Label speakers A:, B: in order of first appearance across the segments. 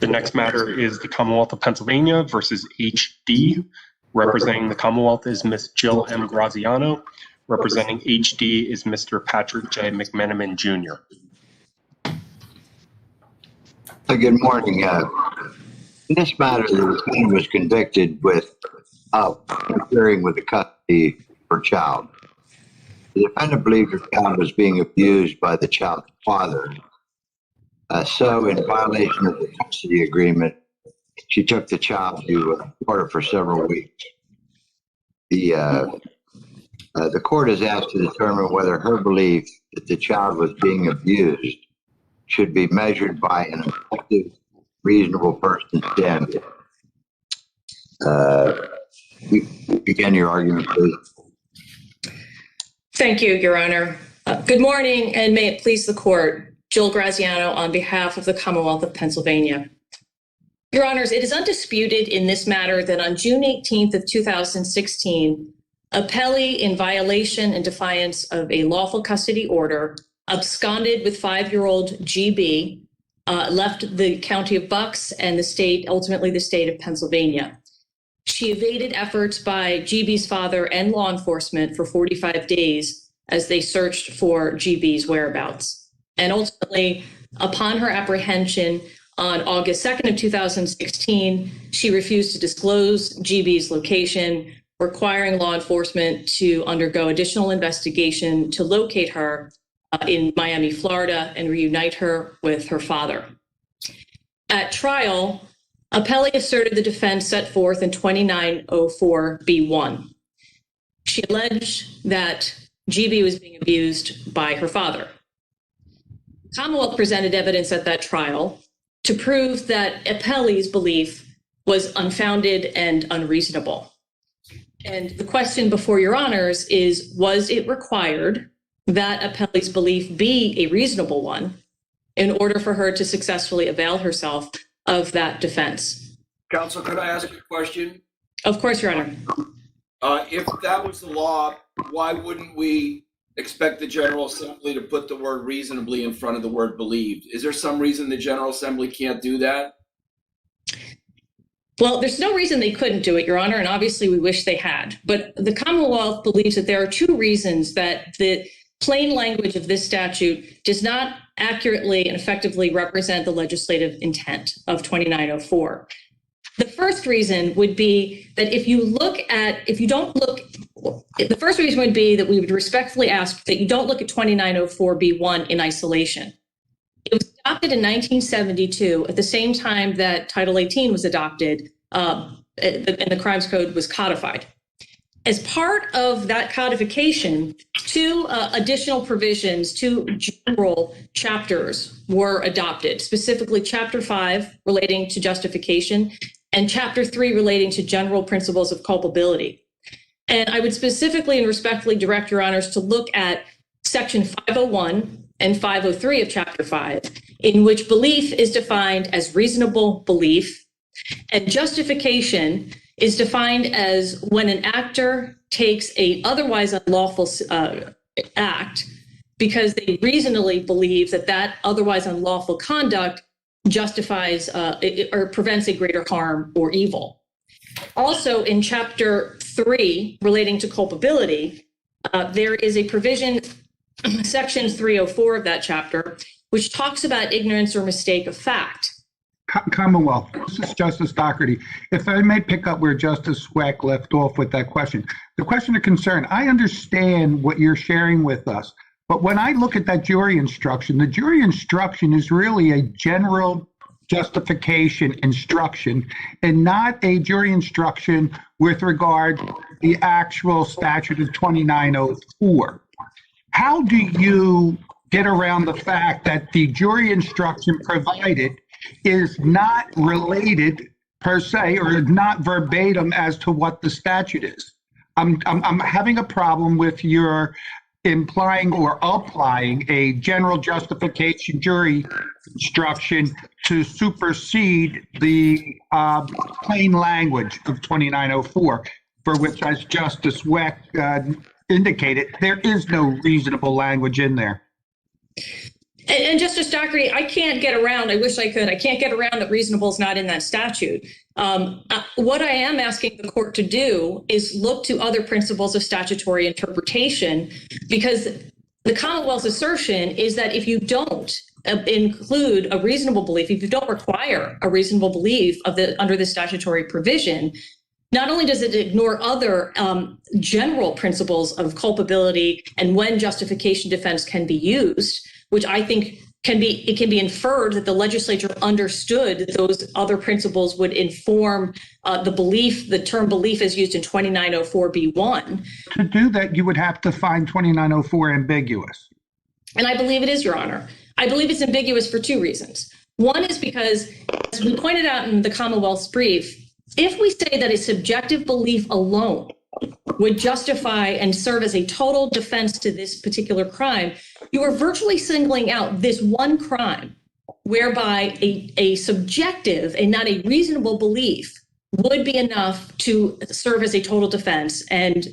A: The next matter is the Commonwealth of Pennsylvania versus HD. Representing the Commonwealth is Ms. Jill M. Graziano. Representing HD is Mr. Patrick J. McMenamin, Jr.
B: Good morning. In this matter, the defendant was convicted with interfering with the custody for child. The defendant believed her child was being abused by the child's father. So, in violation of the custody agreement, she took the child to court for several weeks. The court is asked to determine whether her belief that the child was being abused should be measured by an objective, reasonable person standard. Begin your argument, please.
C: Thank you, Your Honor. Good morning, and may it please the court. Jill Graziano on behalf of the Commonwealth of Pennsylvania. Your Honors, it is undisputed in this matter that on June 18th of 2016, appellee, in violation and defiance of a lawful custody order, absconded with 5-year-old GB, left the county of Bucks and the state, ultimately the state of Pennsylvania. She evaded efforts by GB's father and law enforcement for 45 days as they searched for GB's whereabouts. And ultimately, upon her apprehension on August 2nd of 2016, she refused to disclose GB's location, requiring law enforcement to undergo additional investigation to locate her in Miami, Florida, and reunite her with her father. At trial, appellee asserted the defense set forth in 2904B1. She alleged that GB was being abused by her father. Commonwealth presented evidence at that trial to prove that appellee's belief was unfounded and unreasonable. And the question before Your Honors is, was it required that appellee's belief be a reasonable one in order for her to successfully avail herself of that defense?
D: Counsel, could I ask a question?
C: Of course, Your Honor.
D: If that was the law, why wouldn't we expect the General Assembly to put the word reasonably in front of the word believed? Is there some reason the General Assembly can't do that?
C: Well, there's no reason they couldn't do it, Your Honor, and obviously we wish they had. But the Commonwealth believes that there are two reasons that the plain language of this statute does not accurately and effectively represent the legislative intent of 2904. The first reason would be that the first reason would be that we would respectfully ask that you don't look at 2904B1 in isolation. It was adopted in 1972 at the same time that Title 18 was adopted and the Crimes Code was codified. As part of that codification, two additional provisions, two general chapters were adopted, specifically Chapter 5 relating to justification and Chapter 3 relating to general principles of culpability. And I would specifically and respectfully direct Your Honors to look at Section 501 and 503 of Chapter 5, in which belief is defined as reasonable belief, and justification is defined as when an actor takes a otherwise unlawful act because they reasonably believe that that otherwise unlawful conduct justifies or prevents a greater harm or evil. Also, in Chapter 3 relating to culpability, there is a provision, Section 304 of that chapter, which talks about ignorance or mistake of fact.
E: Commonwealth, this is Justice Doherty. If I may pick up where Justice Sweck left off with that question. The question of concern, I understand what you're sharing with us, but when I look at that jury instruction, the jury instruction is really a general justification instruction and not a jury instruction with regard to the actual statute of 2904. How do you get around the fact that the jury instruction provided is not related per se or not verbatim as to what the statute is? I'm having a problem with your implying or applying a general justification jury instruction to supersede the plain language of 2904, for which, as Justice Weck indicated, there is no reasonable language in there.
C: And Justice Doherty, I can't get around, I wish I could, I can't get around that reasonable is not in that statute. What I am asking the court to do is look to other principles of statutory interpretation, because the Commonwealth's assertion is that if you don't include a reasonable belief, if you don't require a reasonable belief under the statutory provision, not only does it ignore other general principles of culpability and when justification defense can be used, which I think can be inferred that the legislature understood that those other principles would inform the term belief as used in 2904B1.
E: To do that, you would have to find 2904 ambiguous.
C: And I believe it is, Your Honor. I believe it's ambiguous for two reasons. One is because, as we pointed out in the Commonwealth's brief, if we say that a subjective belief alone would justify and serve as a total defense to this particular crime, you are virtually singling out this one crime whereby a subjective and not a reasonable belief would be enough to serve as a total defense and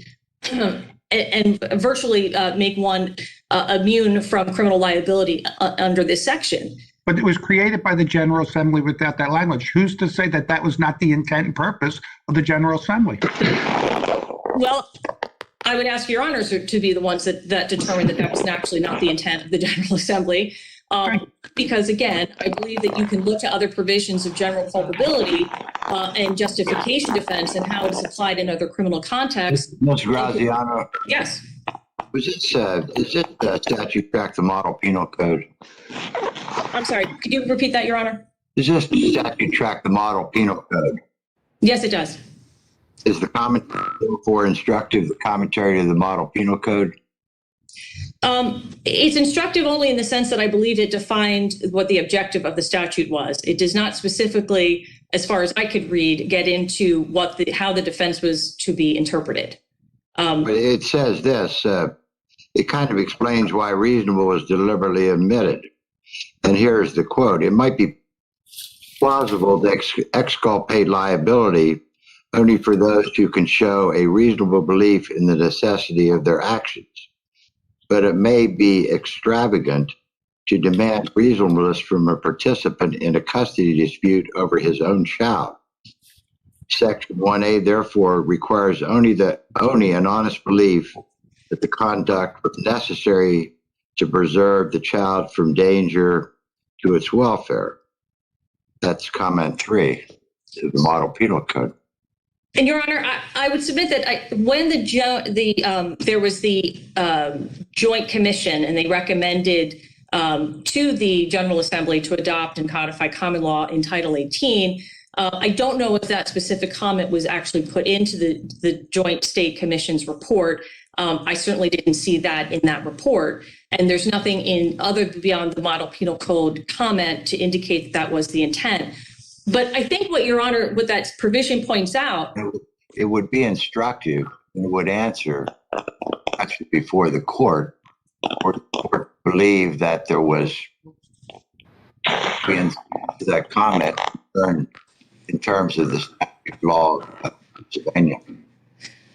C: virtually make one immune from criminal liability under this section.
E: But it was created by the General Assembly without that language. Who's to say that that was not the intent and purpose of the General Assembly?
C: Well, I would ask Your Honors to be the ones that determined that was actually not the intent of the General Assembly. Because, again, I believe that you can look to other provisions of general culpability and justification defense and how it's applied in other criminal contexts.
B: Ms. Graziano,
C: Yes.
B: is this statute track the model penal code?
C: I'm sorry. Could you repeat that, Your Honor?
B: Does this statute track the model penal code?
C: Yes, it does.
B: Is the commentary therefore instructive, the commentary to the model penal code?
C: It's instructive only in the sense that I believe it defined what the objective of the statute was. It does not specifically, as far as I could read, get into how the defense was to be interpreted.
B: But it says this, it kind of explains why reasonable is deliberately omitted. And here's the quote: it might be plausible to exculpate liability only for those who can show a reasonable belief in the necessity of their actions. But it may be extravagant to demand reasonableness from a participant in a custody dispute over his own child. Section 1A, therefore, requires only an honest belief that the conduct was necessary to preserve the child from danger to its welfare. That's comment 3 to the model penal code.
C: And Your Honor, I would submit that when there was the joint commission and they recommended to the General Assembly to adopt and codify common law in Title 18, I don't know if that specific comment was actually put into the Joint State Commission's report. I certainly didn't see that in that report. And there's nothing beyond the model penal code comment to indicate that was the intent. But I think what that provision points out.
B: It would be instructive and would answer actually before the court, or the court believed that there was that comment in terms of the statute law of Pennsylvania.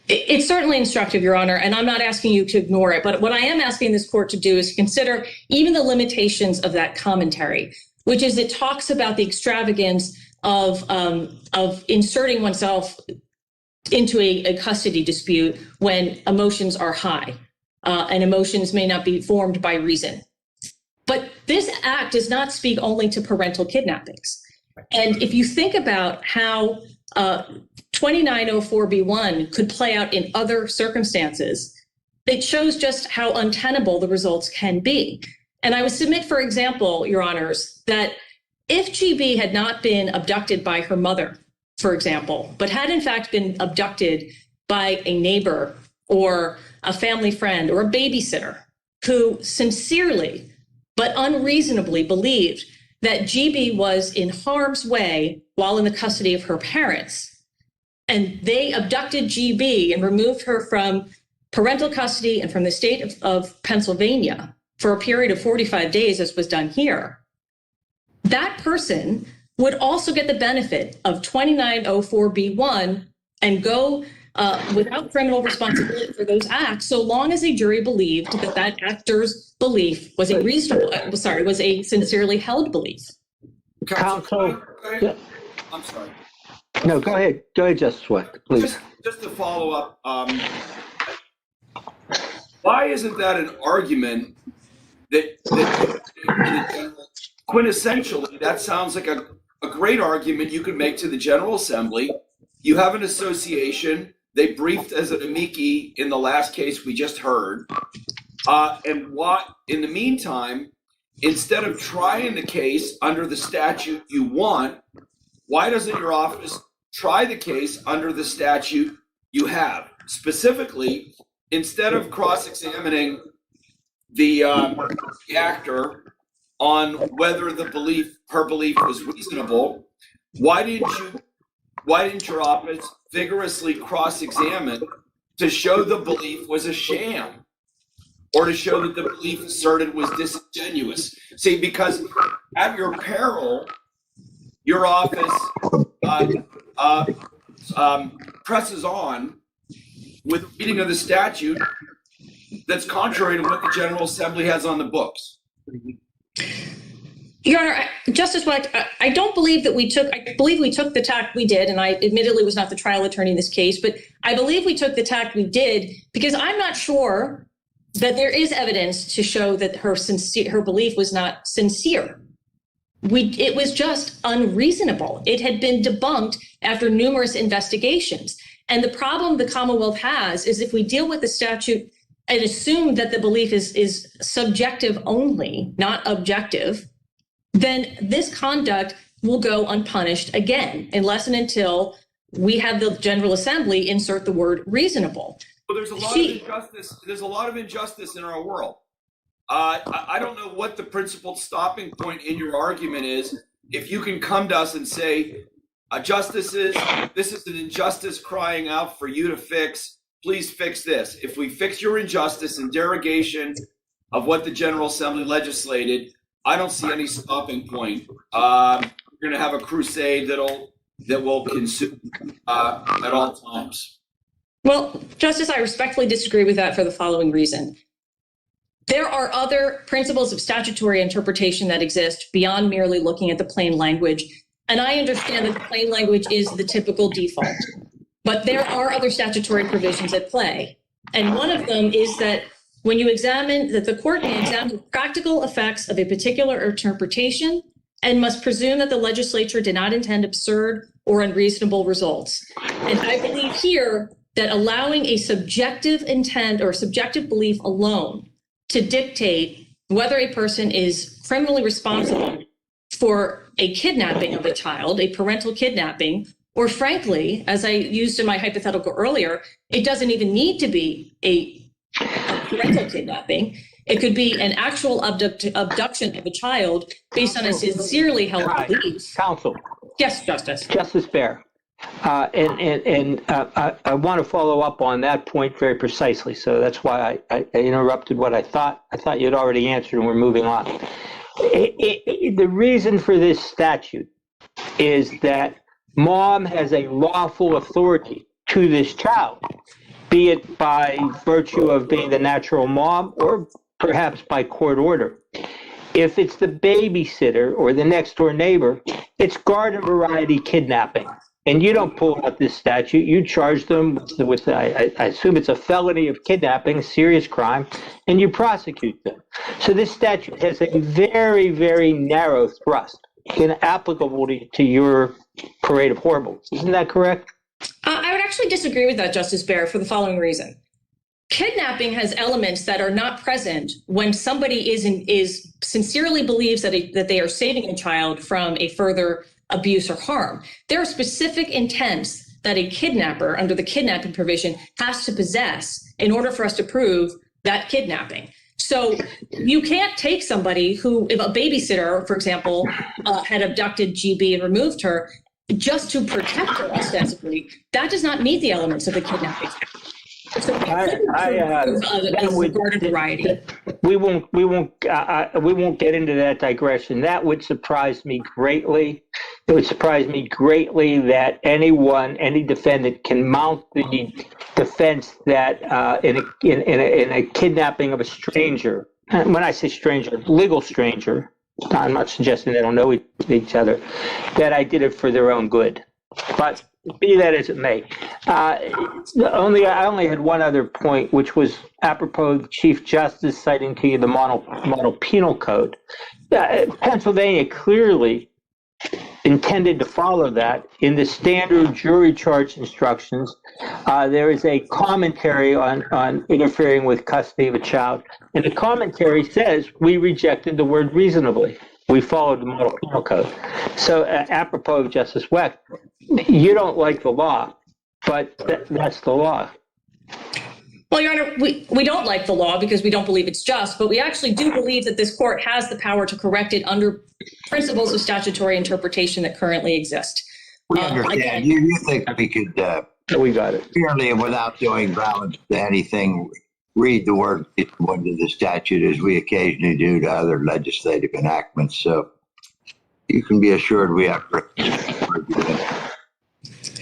C: It's certainly instructive, Your Honor, and I'm not asking you to ignore it. But what I am asking this court to do is consider even the limitations of that commentary, which is it talks about the extravagance of inserting oneself into a custody dispute when emotions are high and emotions may not be formed by reason. But this act does not speak only to parental kidnappings. And if you think about how 2904B1 could play out in other circumstances, it shows just how untenable the results can be. And I would submit, for example, Your Honors, that if GB had not been abducted by her mother, for example, but had in fact been abducted by a neighbor or a family friend or a babysitter who sincerely but unreasonably believed that GB was in harm's way while in the custody of her parents, and they abducted GB and removed her from parental custody and from the state of Pennsylvania for a period of 45 days, as was done here, that person would also get the benefit of 2904B1 and go without criminal responsibility for those acts, so long as a jury believed that that actor's belief was a was a sincerely held belief.
F: Counsel.
D: Okay. I'm sorry.
F: No, go ahead. Go ahead, Justice Sweat, please.
D: Just to follow up, why isn't that an argument that quintessentially, that sounds like a great argument you could make to the General Assembly. You have an association, they briefed as an amici in the last case we just heard. And what, in the meantime, instead of trying the case under the statute you want, why doesn't your office try the case under the statute you have? Specifically, instead of cross-examining the actor on whether her belief was reasonable, why didn't your office vigorously cross-examine to show the belief was a sham, or to show that the belief asserted was disingenuous? See, because at your peril, your office presses on with reading of the statute that's contrary to what the General Assembly has on the books.
C: Your Honor, Justice White, I don't believe that I believe we took the tack we did, and I admittedly was not the trial attorney in this case, but I believe we took the tack we did because I'm not sure that there is evidence to show that her belief was not sincere. It was just unreasonable. It had been debunked after numerous investigations. And the problem the Commonwealth has is if we deal with the statute and assume that the belief is subjective only, not objective, then this conduct will go unpunished again, unless and until we have the General Assembly insert the word reasonable.
D: Well, there's a lot of injustice. There's a lot of injustice in our world. I don't know what the principal stopping point in your argument is. If you can come to us and say, justices, this is an injustice crying out for you to fix. Please fix this. If we fix your injustice and derogation of what the General Assembly legislated, I don't see any stopping point. We're going to have a crusade that will consume at all times.
C: Well, Justice, I respectfully disagree with that for the following reason. There are other principles of statutory interpretation that exist beyond merely looking at the plain language. And I understand that the plain language is the typical default. But there are other statutory provisions at play. And one of them is that when you examine, that the court may examine the practical effects of a particular interpretation and must presume that the legislature did not intend absurd or unreasonable results. And I believe here that allowing a subjective intent or subjective belief alone to dictate whether a person is criminally responsible for a kidnapping of a child, a parental kidnapping, or frankly, as I used in my hypothetical earlier, it doesn't even need to be a parental kidnapping. It could be an actual abduction of a child based on a sincerely held belief.
F: Counsel.
C: Yes, Justice.
F: Justice Baer. I want to follow up on that point very precisely. So that's why I interrupted what I thought you'd already answered, and we're moving on. The reason for this statute is that mom has a lawful authority to this child, be it by virtue of being the natural mom or perhaps by court order. If it's the babysitter or the next door neighbor, it's garden variety kidnapping. And you don't pull out this statute. You charge them with I assume it's a felony of kidnapping, serious crime, and you prosecute them. So this statute has a very, very narrow thrust, inapplicable to your parade of horribles. Isn't that correct?
C: I would actually disagree with that, Justice Baer, for the following reason. Kidnapping has elements that are not present when somebody is sincerely believes that they are saving a child from a further abuse or harm. There are specific intents that a kidnapper under the kidnapping provision has to possess in order for us to prove that kidnapping. So you can't take somebody who, if a babysitter, for example, had abducted GB and removed her just to protect her ostensibly. That does not meet the elements of the kidnapping. As a garden variety.
F: We won't get into that digression. That would surprise me greatly. It would surprise me greatly that any defendant can mount the defense that in a kidnapping of a stranger, and when I say stranger, legal stranger, I'm not suggesting they don't know each other, that I did it for their own good. But be that as it may, I only had one other point, which was apropos of the Chief Justice citing to you the model penal code. Pennsylvania clearly intended to follow that. In the standard jury charge instructions, there is a commentary on interfering with custody of a child, and the commentary says we rejected the word reasonably. We followed the model penal code. So apropos of Justice Weck, you don't like the law, but that's the law.
C: Well, Your Honor, we don't like the law because we don't believe it's just, but we actually do believe that this court has the power to correct it under principles of statutory interpretation that currently exist.
B: We understand. You think we could
F: We got it.
B: clearly and without doing violence to anything, read the word into the statute as we occasionally do to other legislative enactments. So you can be assured we have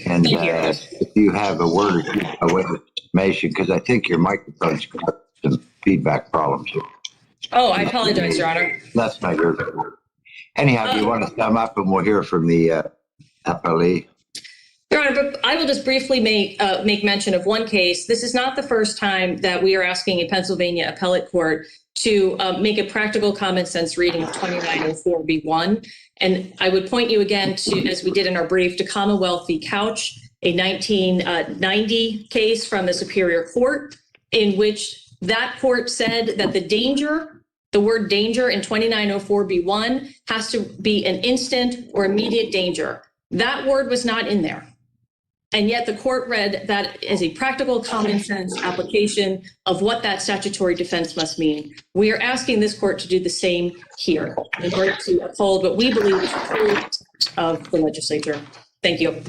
B: and if you have a word or two by way of information, because I think your microphone's got some feedback problems here.
C: Oh, I apologize, Your Honor.
B: That's not your word. Anyhow, do you want to sum up and we'll hear from the appellee?
C: Your Honor, but I will just briefly make mention of one case. This is not the first time that we are asking a Pennsylvania appellate court to make a practical common sense reading of 2904B1. And I would point you again to, as we did in our brief, to Commonwealth v. Couch, a 1990 case from the Superior Court, in which that court said that the word danger in 2904B1 has to be an instant or immediate danger. That word was not in there. And yet the court read that as a practical common sense application of what that statutory defense must mean. We are asking this court to do the same here in order to uphold what we believe is the true intent of the legislature. Thank you.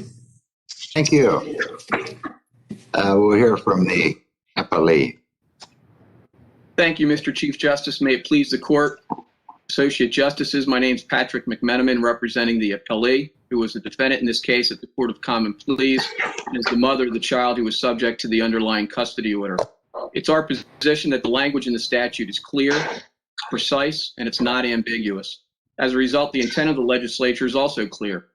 B: Thank you. We'll hear from the appellee.
G: Thank you, Mr. Chief Justice. May it please the court. Associate Justices, my name is Patrick McMenamin, representing the appellee, who was the defendant in this case at the Court of Common Pleas, and is the mother of the child who was subject to the underlying custody order. It's our position that the language in the statute is clear, precise, and it's not ambiguous. As a result, the intent of the legislature is also clear.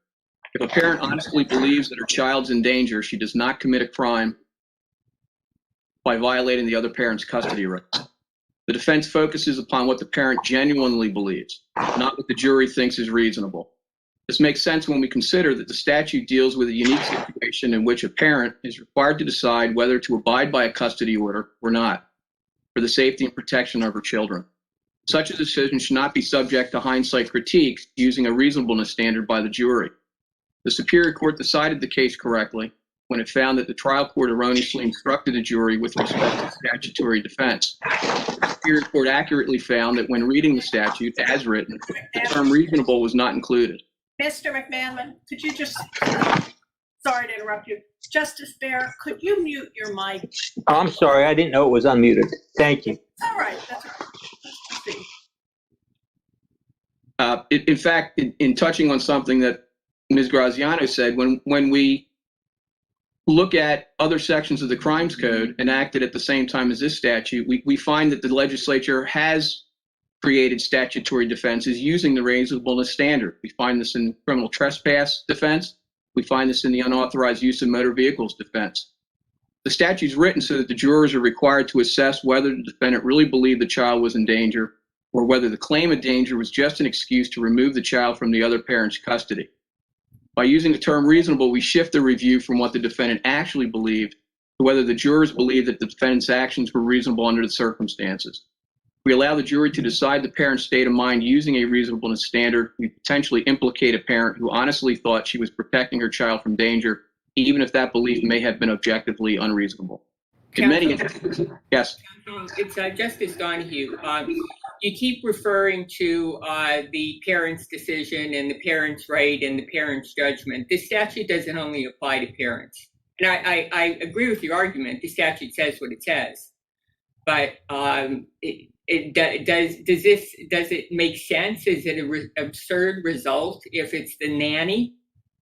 G: If a parent honestly believes that her child's in danger, she does not commit a crime by violating the other parent's custody rights. The defense focuses upon what the parent genuinely believes, not what the jury thinks is reasonable. This makes sense when we consider that the statute deals with a unique situation in which a parent is required to decide whether to abide by a custody order or not for the safety and protection of her children. Such a decision should not be subject to hindsight critiques using a reasonableness standard by the jury. The Superior Court decided the case correctly when it found that the trial court erroneously instructed the jury with respect to statutory defense. The Superior Court accurately found that when reading the statute as written, the term reasonable was not included.
H: Mr. McMenamin, could you just, sorry to interrupt you. Justice Baer, could you mute your mic?
F: I'm sorry, I didn't know it was unmuted. Thank you.
H: It's all right. That's okay.
G: In fact, in touching on something that Ms. Graziano said, when we look at other sections of the Crimes Code enacted at the same time as this statute, we find that the legislature has created statutory defenses using the reasonableness standard. We find this in criminal trespass defense. We find this in the unauthorized use of motor vehicles defense. The statute's written so that the jurors are required to assess whether the defendant really believed the child was in danger or whether the claim of danger was just an excuse to remove the child from the other parent's custody. By using the term reasonable, we shift the review from what the defendant actually believed to whether the jurors believed that the defendant's actions were reasonable under the circumstances. We allow the jury to decide the parent's state of mind using a reasonableness standard. We potentially implicate a parent who honestly thought she was protecting her child from danger, even if that belief may have been objectively unreasonable. In many instances, yes.
I: It's Justice Donahue. You keep referring to the parent's decision and the parent's right and the parent's judgment. This statute doesn't only apply to parents. And I agree with your argument. The statute says what it says, but does it make sense? Is it an absurd result if it's the nanny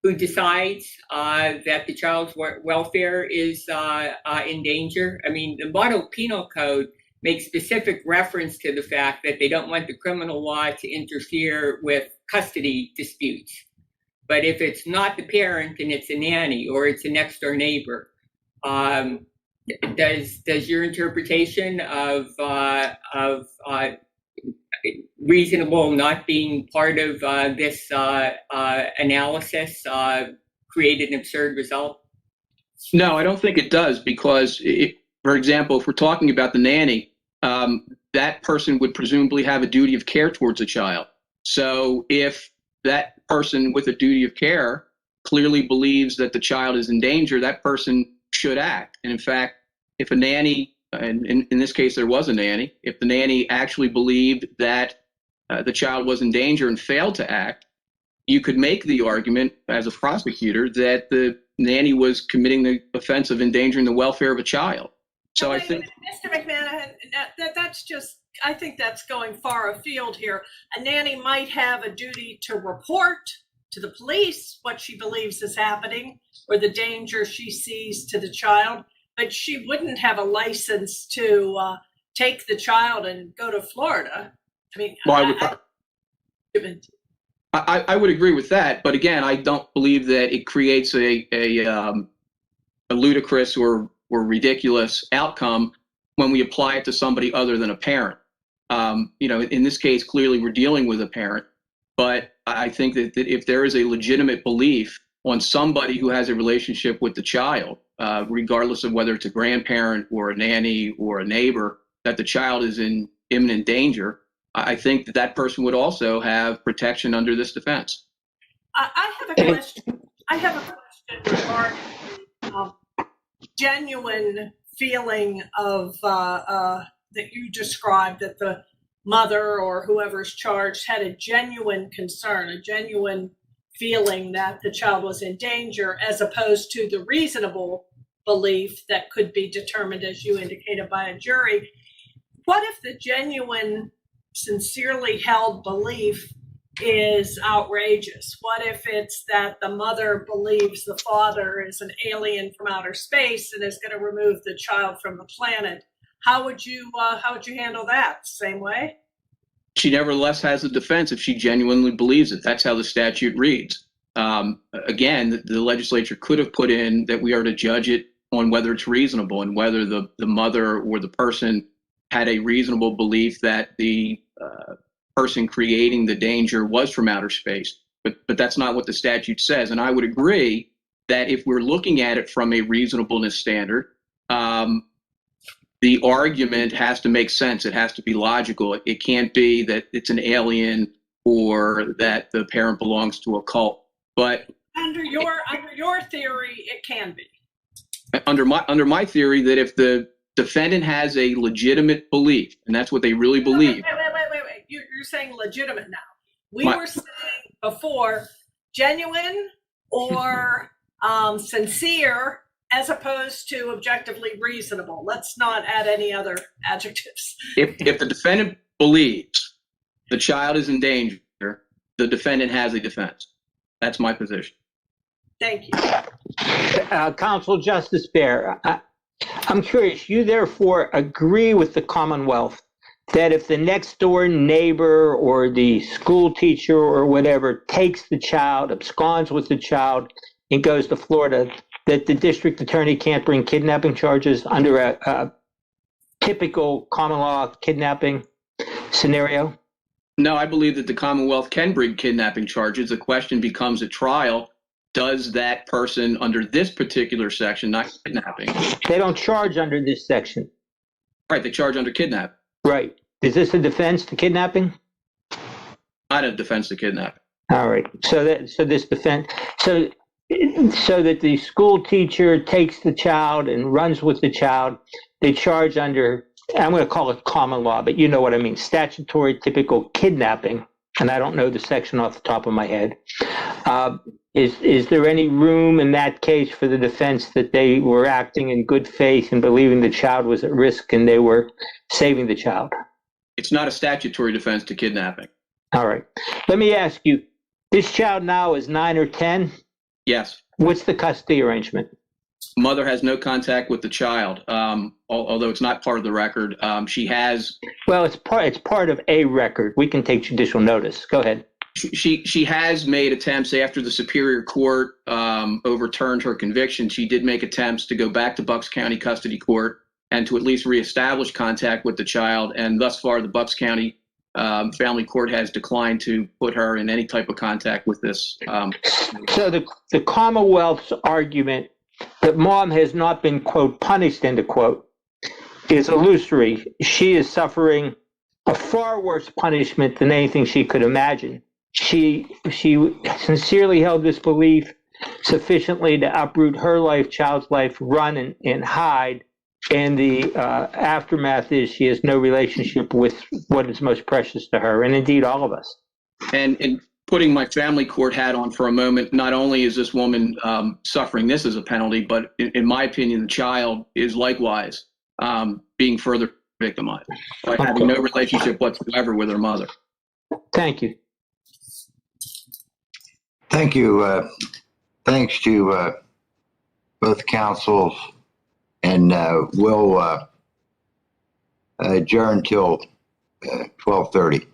I: who decides that the child's welfare is in danger? I mean, the Model Penal Code makes specific reference to the fact that they don't want the criminal law to interfere with custody disputes. But if it's not the parent and it's a nanny or it's a next door neighbor, does your interpretation of reasonable not being part of this analysis create an absurd result?
G: No, I don't think it does, because for example, if we're talking about the nanny, that person would presumably have a duty of care towards a child. So if that person with a duty of care clearly believes that the child is in danger, that person should act. And in fact, if a nanny, and in this case there was a nanny, if the nanny actually believed that the child was in danger and failed to act, you could make the argument as a prosecutor that the nanny was committing the offense of endangering the welfare of a child. So I think,
H: Mr. McMenamin, that's just, I think that's going far afield here. A nanny might have a duty to report to the police what she believes is happening or the danger she sees to the child, but she wouldn't have a license to take the child and go to Florida. I mean,
G: well, I would agree with that, but again, I don't believe that it creates a ludicrous or ridiculous outcome when we apply it to somebody other than a parent. In this case, clearly we're dealing with a parent, but I think that if there is a legitimate belief on somebody who has a relationship with the child, regardless of whether it's a grandparent or a nanny or a neighbor, that the child is in imminent danger, I think that person would also have protection under this defense.
H: I have a question. Regarding genuine feeling of that you described, that the mother or whoever's charged had a genuine concern, a genuine feeling that the child was in danger, as opposed to the reasonable belief that could be determined, as you indicated, by a jury. What if the genuine, sincerely held belief is outrageous? What if it's that the mother believes the father is an alien from outer space and is going to remove the child from the planet? How would you handle that? Same way?
G: She nevertheless has a defense if she genuinely believes it. That's how the statute reads. Again, the legislature could have put in that we are to judge it on whether it's reasonable and whether the mother or the person had a reasonable belief that the person creating the danger was from outer space. But that's not what the statute says. And I would agree that if we're looking at it from a reasonableness standard, the argument has to make sense. It has to be logical. It can't be that it's an alien or that the parent belongs to a cult. But
H: under your theory, it can be.
G: Under my theory, that if the defendant has a legitimate belief, and that's what they really believe.
H: Wait. You're saying legitimate now. We were saying before genuine or sincere, as opposed to objectively reasonable. Let's not add any other adjectives.
G: If the defendant believes the child is in danger, the defendant has a defense. That's my position.
H: Thank you.
F: Counsel Justice Baer, I'm curious, you therefore agree with the Commonwealth that if the next door neighbor or the school teacher or whatever takes the child, absconds with the child, and goes to Florida, that the district attorney can't bring kidnapping charges under a typical common law kidnapping scenario?
G: No, I believe that the Commonwealth can bring kidnapping charges. The question becomes at trial, does that person under this particular section, not kidnapping?
F: They don't charge under this section.
G: Right, they charge under kidnapping.
F: Right. Is this a defense to kidnapping?
G: Not a defense to kidnapping.
F: All right. So this defense, so that the school teacher takes the child and runs with the child, they charge under, I'm going to call it common law, but you know what I mean, statutory typical kidnapping. And I don't know the section off the top of my head. Is there any room in that case for the defense that they were acting in good faith and believing the child was at risk and they were saving the child?
G: It's not a statutory defense to kidnapping.
F: All right. Let me ask you, this child now is 9 or 10?
G: Yes.
F: What's the custody arrangement?
G: Mother has no contact with the child, although it's not part of the record. She has.
F: Well, it's part of a record. We can take judicial notice. Go ahead.
G: She has made attempts after the Superior Court overturned her conviction. She did make attempts to go back to Bucks County Custody Court and to at least reestablish contact with the child. And thus far, the Bucks County Family Court has declined to put her in any type of contact with this.
F: So the Commonwealth's argument that mom has not been, quote, punished, end of quote, is illusory. She is suffering a far worse punishment than anything she could imagine. She sincerely held this belief sufficiently to uproot her life, child's life, run and hide. And the aftermath is she has no relationship with what is most precious to her, and indeed all of us.
G: And putting my family court hat on for a moment, not only is this woman suffering this as a penalty, but in my opinion, the child is likewise being further victimized by having no relationship whatsoever with her mother.
F: Thank you.
B: Thank you. Thanks to both counsels, and we'll adjourn till 12:30.